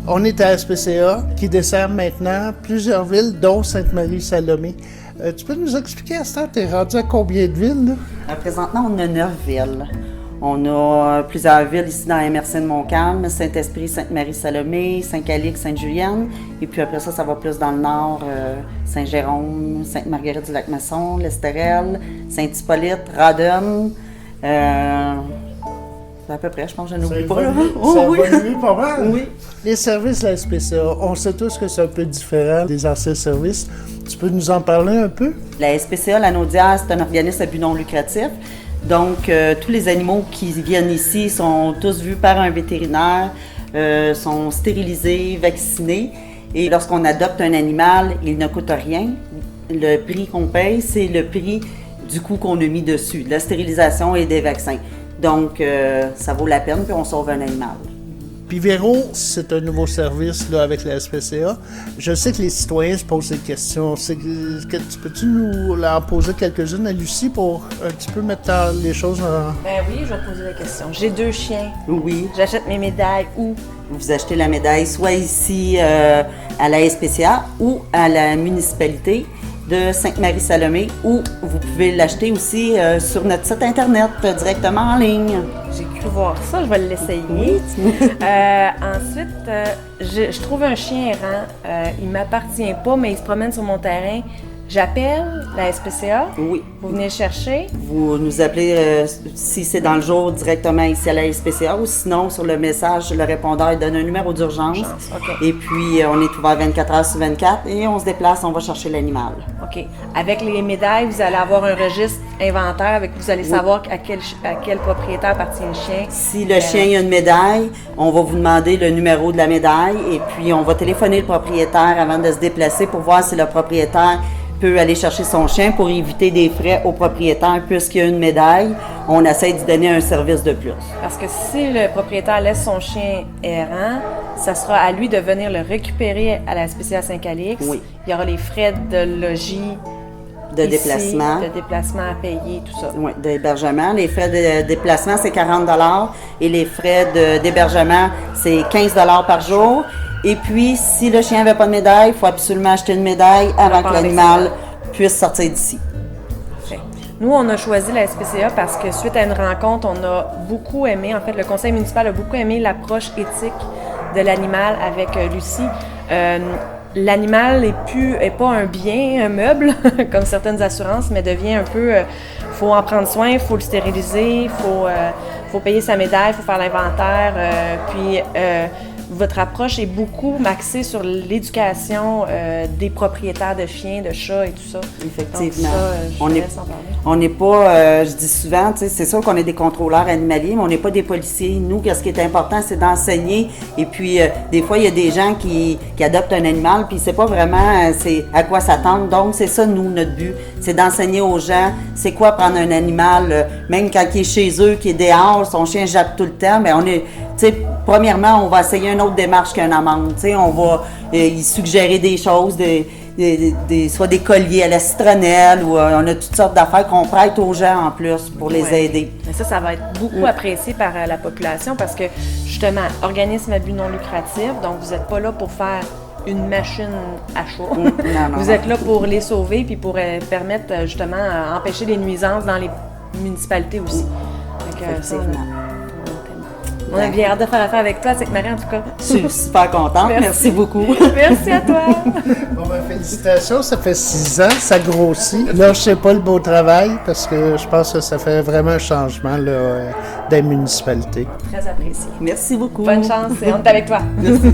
On est à SPCA qui dessert maintenant plusieurs villes, dont Sainte-Marie-Salomé. Tu peux nous expliquer à ce temps, tu es rendu à combien de villes? Là? Présentement, on a 9 villes. On a plusieurs villes ici dans la MRC de Montcalm, Saint-Esprit, Sainte-Marie-Salomé, Saint-Calix, Sainte-Julienne. Et puis après ça va plus dans le nord, Saint-Jérôme, Sainte-Marguerite-du-Lac-Masson, l'Estérel, Saint-Hippolyte, Radom. À peu près, je pense que je n'oublie pas. Ça évolue pas mal. Oui. Les services de la SPCA, on sait tous que c'est un peu différent des anciens services. Tu peux nous en parler un peu? La SPCA, la Naudière, c'est un organisme à but non lucratif. Donc, tous les animaux qui viennent ici sont tous vus par un vétérinaire, sont stérilisés, vaccinés. Et lorsqu'on adopte un animal, il ne coûte rien. Le prix qu'on paye, c'est le prix du coût qu'on a mis dessus, de la stérilisation et des vaccins. Donc, ça vaut la peine, puis on sauve un animal. Puis Véro, c'est un nouveau service là, avec la SPCA. Je sais que les citoyens se posent des questions. Peux-tu nous en poser quelques-unes à Lucie pour un petit peu mettre les choses en... Ben oui, je vais te poser la question. J'ai 2 chiens. Oui. J'achète mes médailles où? Vous achetez la médaille soit ici à la SPCA ou à la municipalité de Sainte-Marie-Salomé, ou vous pouvez l'acheter aussi sur notre site Internet, directement en ligne. J'ai cru voir ça, je vais l'essayer. Ensuite, je trouve un chien errant. Il ne m'appartient pas, mais il se promène sur mon terrain. J'appelle la SPCA. Oui. Vous venez le chercher. Vous nous appelez si c'est dans le jour directement ici à la SPCA, ou sinon sur le message, le répondeur il donne un numéro d'urgence. Okay. Et puis on est ouvert 24 heures sur 24 et on se déplace, on va chercher l'animal. OK. Avec les médailles, vous allez avoir un registre inventaire avec vous allez savoir à quel propriétaire appartient le chien. Si le chien a une médaille, on va vous demander le numéro de la médaille et puis on va téléphoner le propriétaire avant de se déplacer pour voir si le propriétaire peut aller chercher son chien pour éviter des frais au propriétaire. Puisqu'il y a une médaille, on essaie de donner un service de plus. Parce que si le propriétaire laisse son chien errant, ça sera à lui de venir le récupérer à la SPCA Saint-Calix. Oui. Il y aura les frais de logis, de déplacement. De déplacement à payer, tout ça. Oui, d'hébergement. Les frais de déplacement, c'est 40 et les frais d'hébergement, c'est 15 par jour. Et puis, si le chien n'avait pas de médaille, il faut absolument acheter une médaille avant que l'animal puisse sortir d'ici. Nous, on a choisi la SPCA parce que suite à une rencontre, on a beaucoup aimé, en fait, le conseil municipal a beaucoup aimé l'approche éthique de l'animal avec Lucie. L'animal n'est pas un bien, un meuble, comme certaines assurances, mais devient un peu... faut en prendre soin, il faut le stériliser, il faut payer sa médaille, il faut faire l'inventaire, votre approche est beaucoup axée sur l'éducation des propriétaires de chiens, de chats et tout ça. Effectivement. Donc, on n'est pas, je dis souvent, c'est sûr qu'on est des contrôleurs animaliers, mais on n'est pas des policiers. Nous, ce qui est important, c'est d'enseigner. Et puis, des fois, il y a des gens qui adoptent un animal, puis c'est pas vraiment c'est à quoi s'attendre. Donc, c'est ça, nous, notre but. C'est d'enseigner aux gens c'est quoi prendre un animal, même quand il est chez eux, qui est dehors, son chien jappe tout le temps, mais on est, premièrement, on va essayer une autre démarche qu'une amende. On va y suggérer des choses, soit des colliers à la citronnelle, ou on a toutes sortes d'affaires qu'on prête aux gens en plus pour les aider. Mais ça va être beaucoup apprécié par la population parce que, justement, organisme à but non lucratif, donc vous n'êtes pas là pour faire une machine à chat. Vous êtes là pour les sauver puis pour permettre, justement, empêcher les nuisances dans les municipalités aussi. On a bien hâte de faire affaire avec toi, c'est que Marie, en tout cas. Je suis super contente. Merci beaucoup. Merci à toi. Bon, félicitations, ça fait 6 ans, ça grossit. Là, je sais pas le beau travail parce que je pense que ça fait vraiment un changement là, des municipalités. Très apprécié. Merci beaucoup. Bonne chance et on est avec toi. Merci.